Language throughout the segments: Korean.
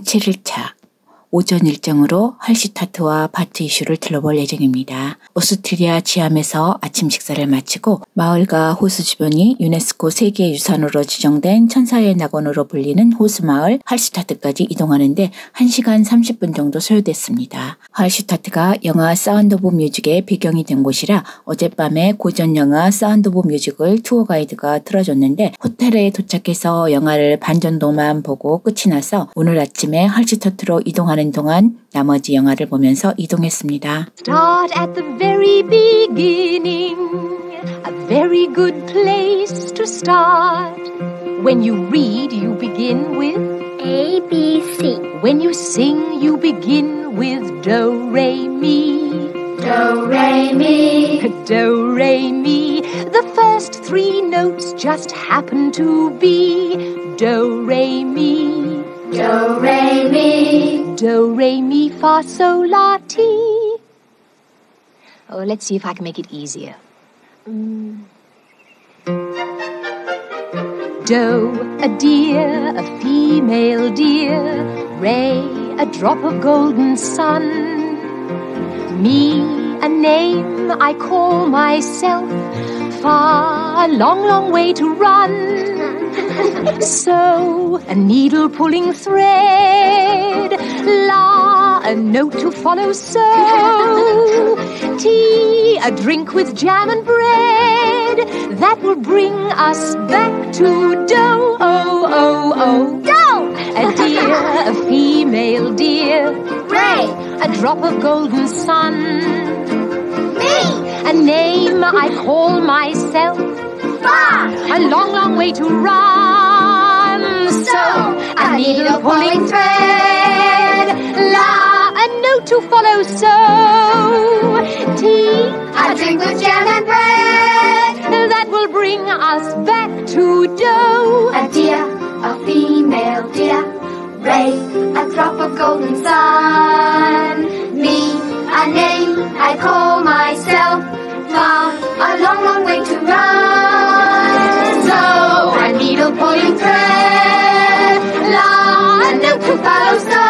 7일차 오전 일정으로 할슈타트와 바트 이슈를 둘러볼 예정입니다. 오스트리아 지암에서 아침 식사를 마치고 마을과 호수 주변이 유네스코 세계유산으로 지정된 천사의 낙원으로 불리는 호수마을 할슈타트까지 이동하는데 1시간 30분 정도 소요됐습니다. 할슈타트가 영화 사운드 오브 뮤직의 배경이 된 곳이라 어젯밤에 고전 영화 사운드 오브 뮤직을 투어 가이드가 틀어줬는데 호텔에 도착해서 영화를 반 정도만 보고 끝이 나서 오늘 아침에 할슈타트로 이동하는 동안 나머지 영화를 보면서 이동했습니다. Start at the very beginning. A very good place to start. When you read, you begin with A, B, C. When you sing, you begin with Do, Re, Mi. Do, Re, Mi. Do, Re, Mi. The first three notes just happen to be Do, Re, Mi. Do, Re, Mi. Do, Re, Mi, Fa, Sol, La, Ti. Oh, let's see if I can make it easier. Do, a deer, a female deer. Re, a drop of golden sun. Mi, a name I call myself. Fa, a long, long way to run. So, a needle pulling thread. La, a note to follow. So, tea, a drink with jam and bread. That will bring us back to do. Oh, oh, oh, Do. a deer, a female deer. Re. A drop of golden sun. Mi. A name I call myself. Fa. A long, long way to run. So, a needle pulling thread. La, a note to follow. So, tea, A drink with jam and bread. that will bring us back to do. A deer, a female deer. Ray, a drop of golden sun. Me, a name I call myself. Far, a long, long way to run. So, a needle pulling thread. La, a note to follow. So,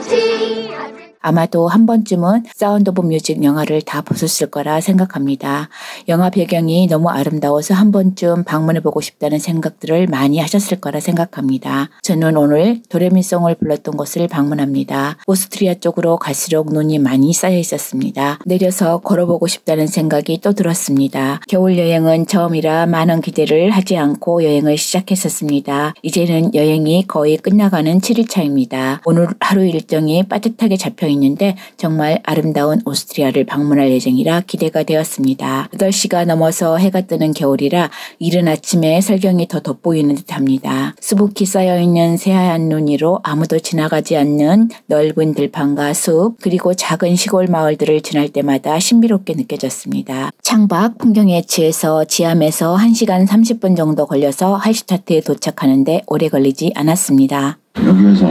tea, a drink. 아마도 한 번쯤은 사운드 오브 뮤직 영화를 다 보셨을 거라 생각합니다. 영화 배경이 너무 아름다워서 한 번쯤 방문해보고 싶다는 생각들을 많이 하셨을 거라 생각합니다. 저는 오늘 도레미송을 불렀던 곳을 방문합니다. 오스트리아 쪽으로 갈수록 눈이 많이 쌓여 있었습니다. 내려서 걸어보고 싶다는 생각이 또 들었습니다. 겨울 여행은 처음이라 많은 기대를 하지 않고 여행을 시작했었습니다. 이제는 여행이 거의 끝나가는 7일차입니다. 오늘 하루 일정이 빠듯하게 잡혀 있는데 정말 아름다운 오스트리아를 방문할 예정이라 기대가 되었습니다. 8시가 넘어서 해가 뜨는 겨울이라 이른 아침에 설경이 더 돋보이는 듯합니다. 수북히 쌓여있는 새하얀 눈 위로 아무도 지나가지 않는 넓은 들판과 숲 그리고 작은 시골 마을들을 지날 때마다 신비롭게 느껴졌습니다. 창밖 풍경에 취해서 지암에서 1시간 30분 정도 걸려서 할슈타트에 도착하는데 오래 걸리지 않았습니다. 여기에서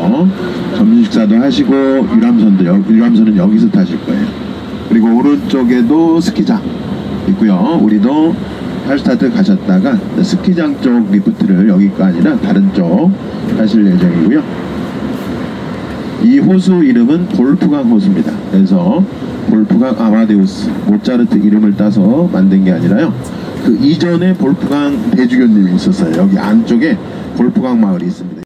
점심 식사도 하시고 유람선은 여기서 타실 거예요. 그리고 오른쪽에도 스키장 있고요. 우리도 할슈타트 가셨다가 스키장 쪽 리프트를 여기가 아니라 다른 쪽 하실 예정이고요. 이 호수 이름은 볼프강 호수입니다. 그래서 볼프강 아마데우스 모차르트 이름을 따서 만든 게 아니라요. 그 이전에 볼프강 대주교님이 있었어요. 여기 안쪽에 볼프강 마을이 있습니다.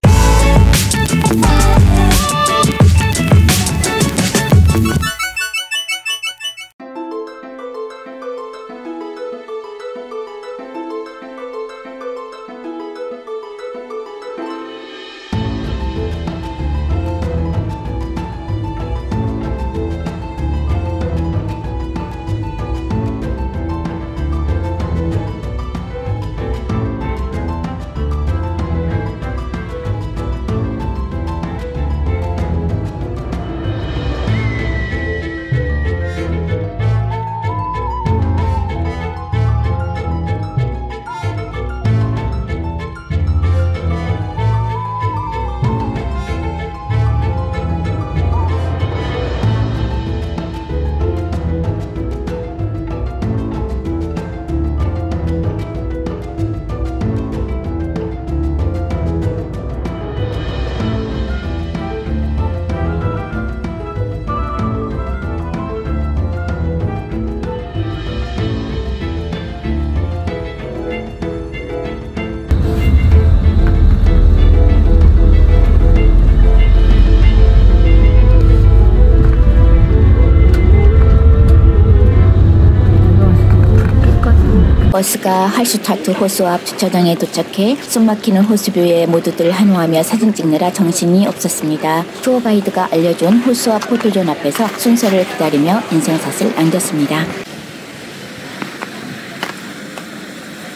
버스가 할슈타트 호수 앞 주차장에 도착해 숨막히는 호수뷰에 모두들 한호하며 사진 찍느라 정신이 없었습니다. 투어 가이드가 알려준 호수 앞 포토존 앞에서 순서를 기다리며 인생샷을 남겼습니다.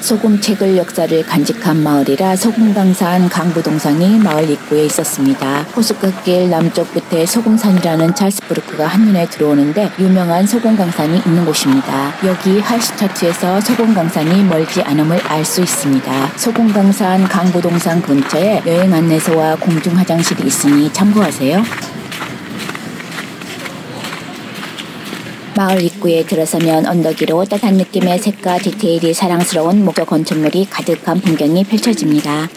소금채굴 역사를 간직한 마을이라 소금강산 강부동산이 마을 입구에 있었습니다. 호수 끝길 남쪽 끝에 소금산이라는 찰스부르크가 한눈에 들어오는데 유명한 소금강산이 있는 곳입니다. 여기 할슈타트에서 소금강산이 멀지 않음을 알 수 있습니다. 소금강산 강부동산 근처에 여행 안내소와 공중 화장실이 있으니 참고하세요. 마을 입구에 들어서면 언덕 위로 따뜻한 느낌의 색과 디테일이 사랑스러운 목조 건축물이 가득한 풍경이 펼쳐집니다.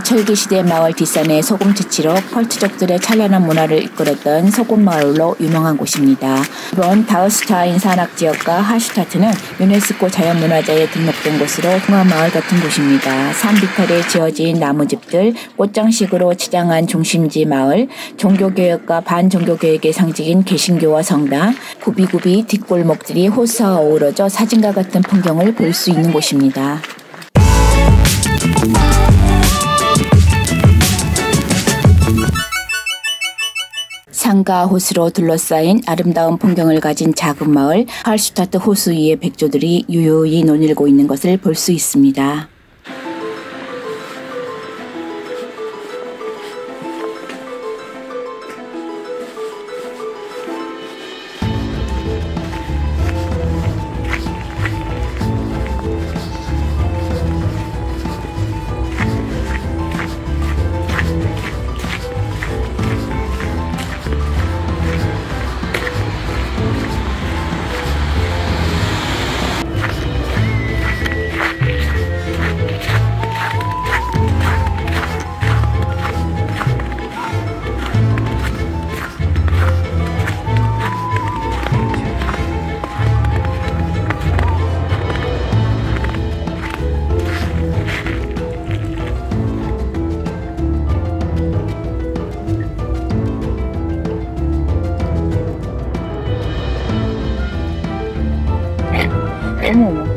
철기시대 마을 뒷산의 소금치치로 펄트족들의 찬란한 문화를 이끌었던 소금마을로 유명한 곳입니다. 이번 다우스타인 산악지역과 할슈타트는 유네스코 자연문화재에 등록된 곳으로 동화마을 같은 곳입니다. 산 비탈에 지어진 나무집들, 꽃장식으로 치장한 중심지 마을, 종교개혁과 반종교개혁의 상징인 개신교와 성당, 굽이굽이 뒷골목들이 호수와 어우러져 사진과 같은 풍경을 볼 수 있는 곳입니다. 산과 호수로 둘러싸인 아름다운 풍경을 가진 작은 마을 할슈타트 호수 위의 백조들이 유유히 논일고 있는 것을 볼 수 있습니다. 어머.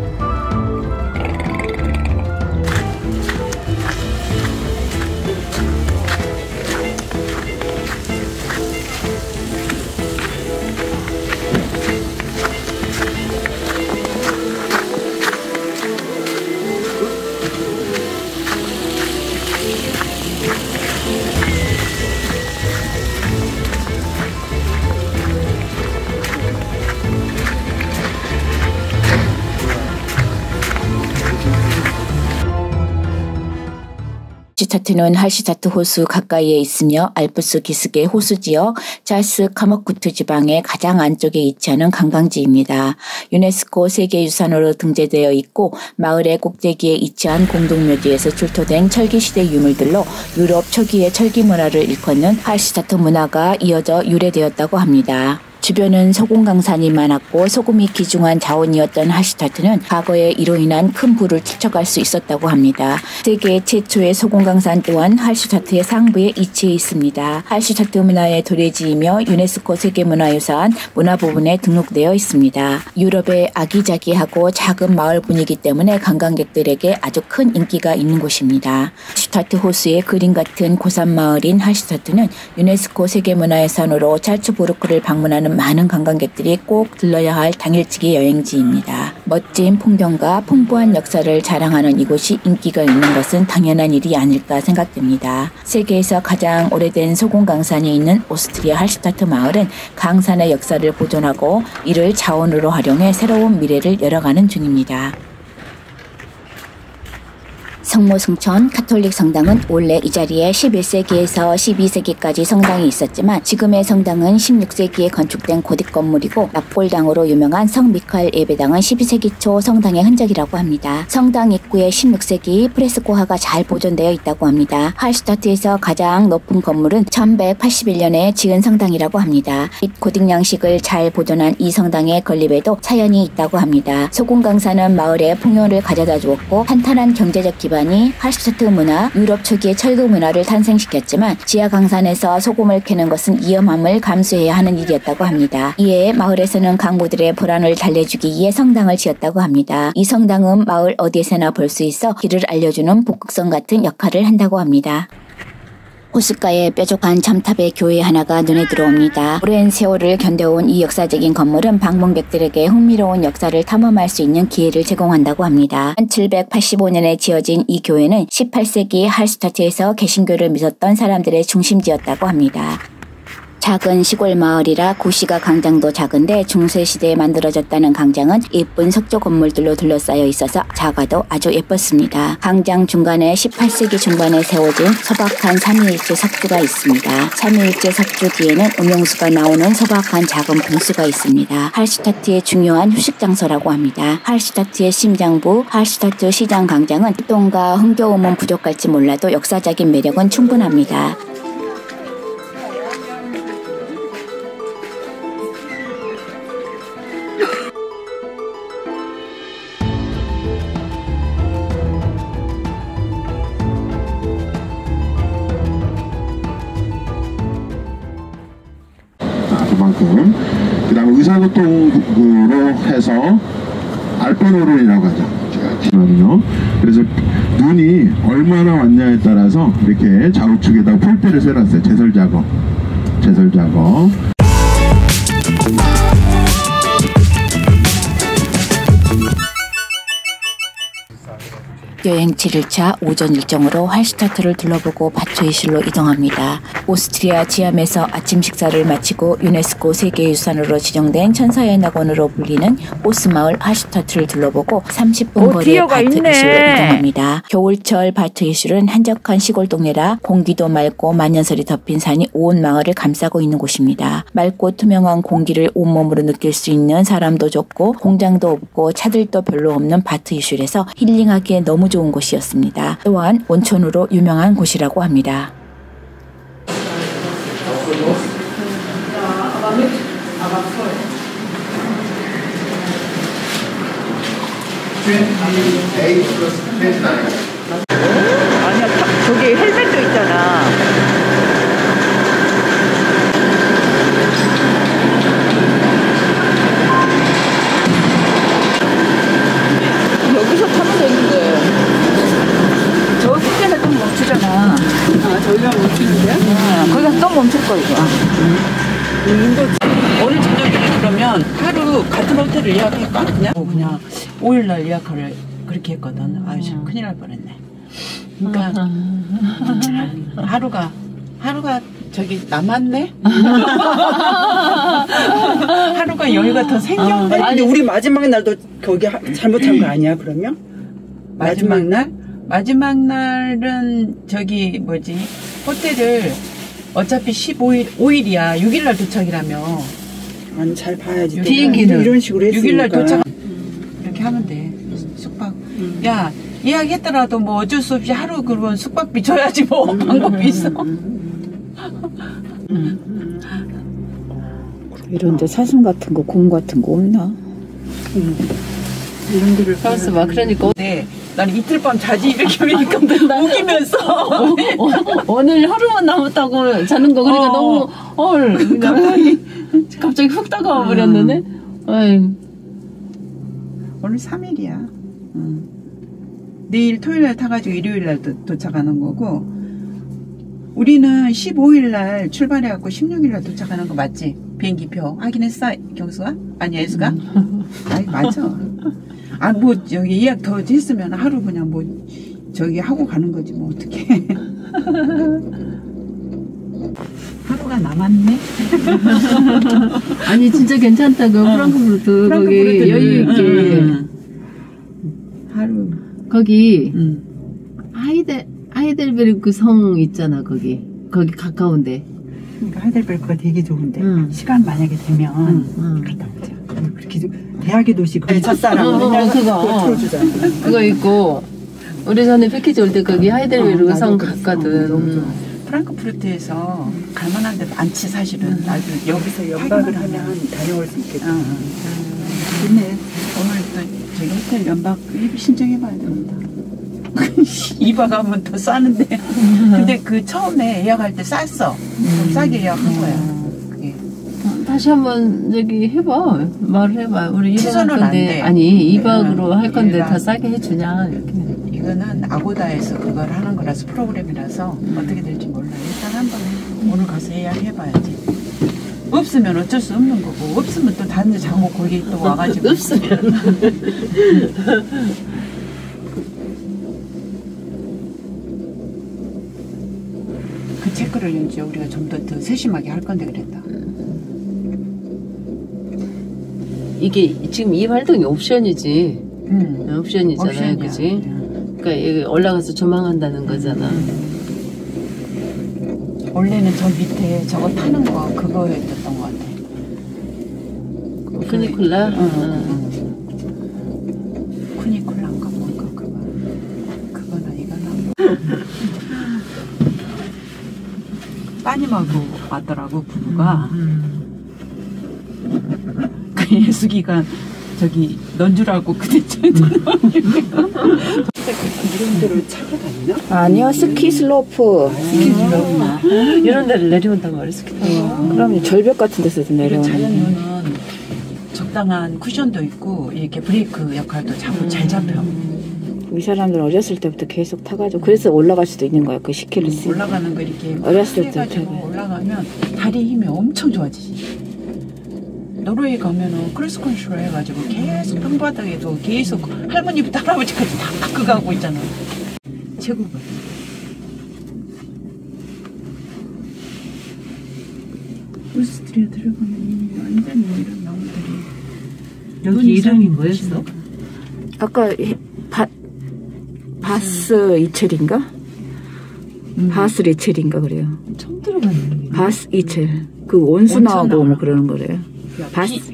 할슈타트는 할슈타트 호수 가까이에 있으며 알프스 기슭의 호수지역 찰스 카머쿠트 지방의 가장 안쪽에 위치하는 관광지입니다. 유네스코 세계유산으로 등재되어 있고 마을의 꼭대기에 위치한 공동묘지에서 출토된 철기시대 유물들로 유럽 초기의 철기 문화를 일컫는 할슈타트 문화가 이어져 유래되었다고 합니다. 주변은 소금강산이 많았고 소금이 귀중한 자원이었던 할슈타트는 과거에 이로 인한 큰 부를 축적할 수 있었다고 합니다. 세계 최초의 소금강산 또한 할슈타트의 상부에 위치해 있습니다. 할슈타트 문화의 도래지이며 유네스코 세계문화유산 문화부분에 등록되어 있습니다. 유럽의 아기자기하고 작은 마을 분위기 때문에 관광객들에게 아주 큰 인기가 있는 곳입니다. 할슈타트 호수의 그림 같은 고산마을인 할슈타트는 유네스코 세계문화유산으로 찰츠부르크를 방문하는 많은 관광객들이 꼭 들러야 할 당일치기 여행지입니다. 멋진 풍경과 풍부한 역사를 자랑하는 이곳이 인기가 있는 것은 당연한 일이 아닐까 생각됩니다. 세계에서 가장 오래된 소금강산이 있는 오스트리아 할슈타트 마을은 강산의 역사를 보존하고 이를 자원으로 활용해 새로운 미래를 열어가는 중입니다. 성모 승천 가톨릭 성당은 원래 이 자리에 11세기에서 12세기까지 성당이 있었지만 지금의 성당은 16세기에 건축된 고딕 건물이고 납골당으로 유명한 성 미카엘 예배당은 12세기 초 성당의 흔적이라고 합니다. 성당 입구에 16세기 프레스코화가 잘 보존되어 있다고 합니다. 할슈타트에서 가장 높은 건물은 1181년에 지은 성당이라고 합니다. 고딕 양식을 잘 보존한 이 성당의 건립에도 사연이 있다고 합니다. 소금 강사는 마을에 풍요를 가져다 주었고 탄탄한 경제적 기반이 할슈타트 문화, 유럽 초기의 철교 문화를 탄생시켰지만 지하 강산에서 소금을 캐는 것은 위험함을 감수해야 하는 일이었다고 합니다. 이에 마을에서는 강부들의 불안을 달래주기 위해 성당을 지었다고 합니다. 이 성당은 마을 어디에서나 볼 수 있어 길을 알려주는 북극성 같은 역할을 한다고 합니다. 호숫가에 뾰족한 첨탑의 교회 하나가 눈에 들어옵니다. 오랜 세월을 견뎌온 이 역사적인 건물은 방문객들에게 흥미로운 역사를 탐험할 수 있는 기회를 제공한다고 합니다. 1785년에 지어진 이 교회는 18세기 할슈타트에서 개신교를 믿었던 사람들의 중심지였다고 합니다. 작은 시골 마을이라 구시가 강장도 작은데 중세시대에 만들어졌다는 강장은 예쁜 석조 건물들로 둘러싸여 있어서 작아도 아주 예뻤습니다. 강장 중간에 18세기 중반에 세워진 소박한 삼위일제 석주가 있습니다. 삼위일제 석주 뒤에는 음용수가 나오는 소박한 작은 분수가 있습니다. 할슈타트의 중요한 휴식 장소라고 합니다. 할슈타트의 심장부 할슈타트 시장 강장은 활동과 흥겨움은 부족할지 몰라도 역사적인 매력은 충분합니다. 그만큼. 그 다음에 의사소통으로 해서 알파노론이라고 하죠. 그래서 눈이 얼마나 왔냐에 따라서 이렇게 좌우측에다가 폴대를 세놨어요. 제설 작업. 여행 7일차 오전 일정으로 할슈타트를 둘러보고 바투이슐로 이동합니다. 오스트리아 지암에서 아침 식사를 마치고 유네스코 세계유산으로 지정된 천사의 낙원으로 불리는 오스마을 할슈타트를 둘러보고 30분 거리의 바투이슐로 이동합니다. 겨울철 바투이슐은 한적한 시골 동네라 공기도 맑고 만년설이 덮인 산이 온 마을을 감싸고 있는 곳입니다. 맑고 투명한 공기를 온몸으로 느낄 수 있는 사람도 좋고 공장도 없고 차들도 별로 없는 바투이슐에서 힐링하기에 너무 좋은 곳이었습니다. 또한 온천으로 유명한 곳이라고 합니다. 아니야, 저기 헬멧도 있잖아. 여기서 타면 되는데. 저 끝에는 또 멈추잖아. 아, 저기가 멈추는데요? 거기가 또 멈출 거 이거. 오늘 저녁에 그러면 하루 같은 호텔을 예약할까? 그냥 5일날 예약을 그렇게 했거든. 아유, 참 큰일 날 뻔했네. 그러니까 하루가 저기 남았네? 하루가 여유가 더 생겼네? 아니 우리 마지막 날도 거기 잘못한 거 아니야 그러면? 마지막 날? 마지막 날은 저기 뭐지 호텔을 어차피 5일이야 6일날 도착이라며. 아니 잘 봐야지. 비행기는 이런 식으로 했으니까 6일날 도착 이렇게 하면 돼. 숙박. 야 예약했더라도 뭐 어쩔 수 없이 하루 그러면 숙박비 줘야지 뭐 방법이 있어. 이런데 사슴 같은 거 곰 같은 거 없나? 이런 데를 가서 막 그러니까 네 나는 이틀 밤 자지 이렇게 하니까 웃기면서 오늘 하루만 남았다고 자는 거 그러니까 너무 갑자기 훅 다가와 버렸는데. 오늘 3일이야. 내일 토요일날 타가지고 일요일날 도착하는 거고 우리는 15일날 출발해갖고 16일날 도착하는 거 맞지? 비행기표 확인했어? 경수가? 아니 예수가? 아니 맞아. 아 뭐 저기 예약 더 했으면 하루 그냥 뭐 저기 하고 가는 거지 뭐 어떡해. 하루가 남았네. 아니 진짜 괜찮다고 프랑크푸르트 거기 여유 있게 하루 거기 하이델베르크 성 있잖아, 거기 가까운데. 그러니까 하이델베르크가 되게 좋은데 응. 시간 만약에 되면 갔다 오자. 그렇게 대학의 도시 거기 첫사랑 그거 그거 있고 우리 전에 패키지 올 때 거기 하이델베르크 성 갔거든. 너무 좋아. 프랑크푸르트에서 갈만한 데 많지 사실은. 나도 여기서 연박을 하면 다녀올 수 있겠다. 근데 오늘 또 저기 호텔 연박 신청해봐야 됩니다. 2박 하면 더 싸는데. 근데 그 처음에 예약할 때 쌌어. 좀 싸게 예약한 거야. 그게. 다시 한번 저기 해봐. 말을 해봐. 우리 2박 할 취소는 안 건데 돼. 아니 2박으로 할 건데 얘가- 더 싸게 해주냐 이렇게. 이거는 아고다에서 그걸 하는 거라서 프로그램이라서 어떻게 될지 몰라. 일단 한번 오늘 가서 예약해봐야지. 없으면 어쩔 수 없는 거고 없으면 또 다른 데 자고 거기 또 와가지고 없으면 그 체크를 이제 우리가 좀 더 세심하게 할 건데 그랬다. 이게 지금 이 활동이 옵션이지. 옵션이잖아요, 옵션이야. 그지? 그러니까 여기 올라가서 조망한다는 거잖아. 원래는 저 밑에 저거 타는 거 그거 했던 것 같아. 크니콜라? 쿠니콜라인가 뭔가 그거나 이거나 따님하고 왔더라고 부부가. 그 예수기가 저기 넌 줄 알고 그대 이런 데로 차가 다니나? 아니요, 스키 슬로프. 이런 데를 내려온단 말이야, 스키 타고. 그럼 절벽 같은 데서 그리고 자연유는 적당한 쿠션도 있고 이렇게 브레이크 역할도 잘 잡혀. 우리 사람들 어렸을 때부터 계속 타가지고 그래서 올라갈 수도 있는 거야. 그 10km. 올라가는 거 이렇게 어렸을 때 해가지고 되게. 올라가면 다리 힘이 엄청 좋아지지. 노르웨이 가면은 크로스컨트롤 해가지고 계속 땅바닥에도 계속 할머니부터 할아버지까지 다 가고 있잖아. 최고거든. 오스트리아 들어가면 완전히 이런 나무들이 여기 이름이 뭐였어? 아까 바스 이첼인가? 바스 리첼인가 그래요. 처음 들어봤는데. 바스 이첼. 그 원수 원천 나오고 나와. 뭐 그러는 거래요.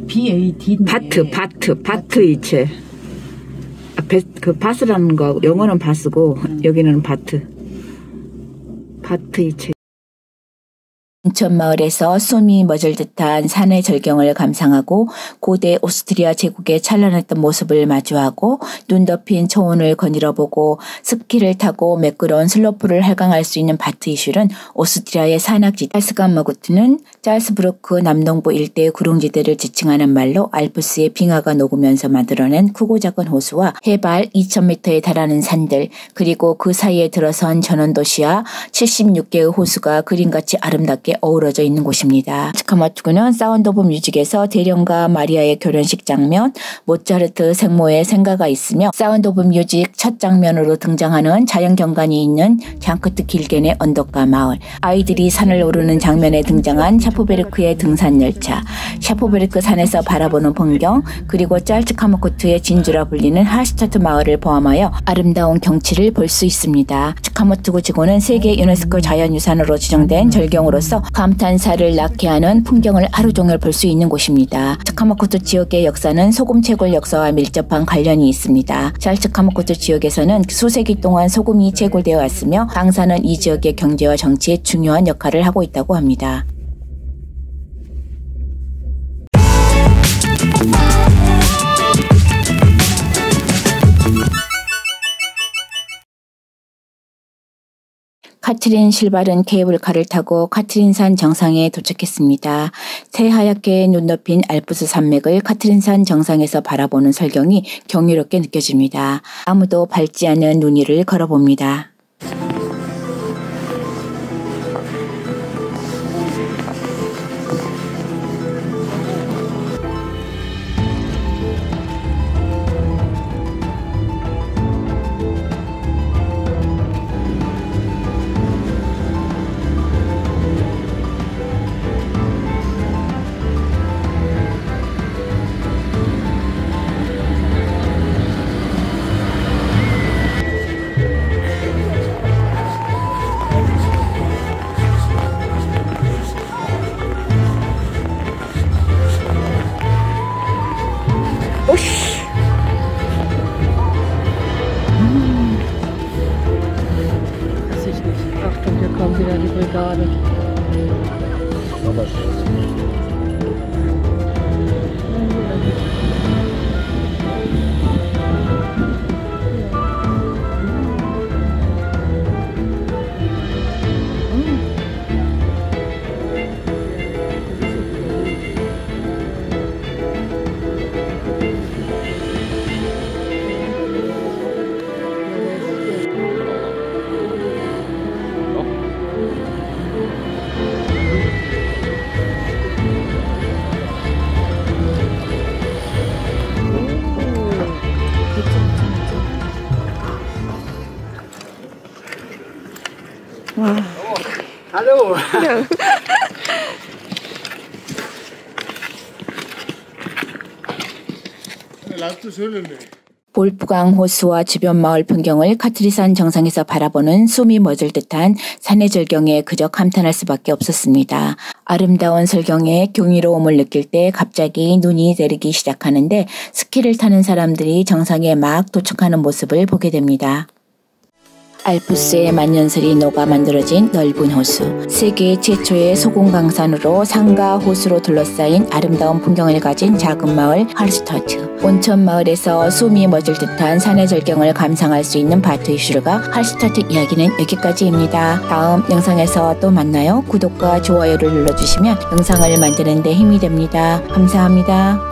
BAD인데 바트 이첼. 그 바스라는 거 영어는 바스고 여기는 바트 이첼. 인천 마을에서 숨이 멎을 듯한 산의 절경을 감상하고 고대 오스트리아 제국의 찬란했던 모습을 마주하고 눈 덮인 초원을 거닐어보고 스키를 타고 매끄러운 슬로프를 활강할 수 있는 바트 이슐은 오스트리아의 산악지 짤스감마구트는 짤스부르크 남동부 일대의 구릉지대를 지칭하는 말로 알프스의 빙하가 녹으면서 만들어낸 크고 작은 호수와 해발 2000m에 달하는 산들 그리고 그 사이에 들어선 전원도시와 76개의 호수가 그림같이 아름답게 어우러져 있는 곳입니다. 스카마투구는 사운드 오브 뮤직에서 대령과 마리아의 결혼식 장면, 모차르트 생모의 생가가 있으며 사운드 오브 뮤직 첫 장면으로 등장하는 자연경관이 있는 장크트 길겐의 언덕가 마을, 아이들이 산을 오르는 장면에 등장한 샤프베르크의 등산열차, 샤프베르크 산에서 바라보는 풍경, 그리고 짤츠카모코트의 진주라 불리는 하슈타트 마을을 포함하여 아름다운 경치를 볼 수 있습니다. 스카마투구 지구는 세계 유네스코 자연유산으로 지정된 절경으로서 감탄사를 낳게 하는 풍경을 하루 종일 볼 수 있는 곳입니다. 스카마코토 지역의 역사는 소금 채굴 역사와 밀접한 관련이 있습니다. 스카마코토 지역에서는 수세기 동안 소금이 채굴되어 왔으며 방사는 이 지역의 경제와 정치에 중요한 역할을 하고 있다고 합니다. 카트린 실발은 케이블카를 타고 카트린산 정상에 도착했습니다. 새하얗게 눈 덮인 알프스 산맥을 카트린산 정상에서 바라보는 설경이 경이롭게 느껴집니다. 아무도 밟지 않는 눈 위를 걸어봅니다. 볼프강 호수와 주변 마을 풍경을 카트리산 정상에서 바라보는 숨이 멎을 듯한 산의 절경에 그저 감탄할 수밖에 없었습니다. 아름다운 설경에 경이로움을 느낄 때 갑자기 눈이 내리기 시작하는데 스키를 타는 사람들이 정상에 막 도착하는 모습을 보게 됩니다. 알프스의 만년설이 녹아 만들어진 넓은 호수, 세계 최초의 소금강산으로 산과 호수로 둘러싸인 아름다운 풍경을 가진 작은 마을 할스터트. 온천 마을에서 숨이 멎을 듯한 산의 절경을 감상할 수 있는 바트이슈르가 할스터트 이야기는 여기까지입니다. 다음 영상에서 또 만나요. 구독과 좋아요를 눌러주시면 영상을 만드는 데 힘이 됩니다. 감사합니다.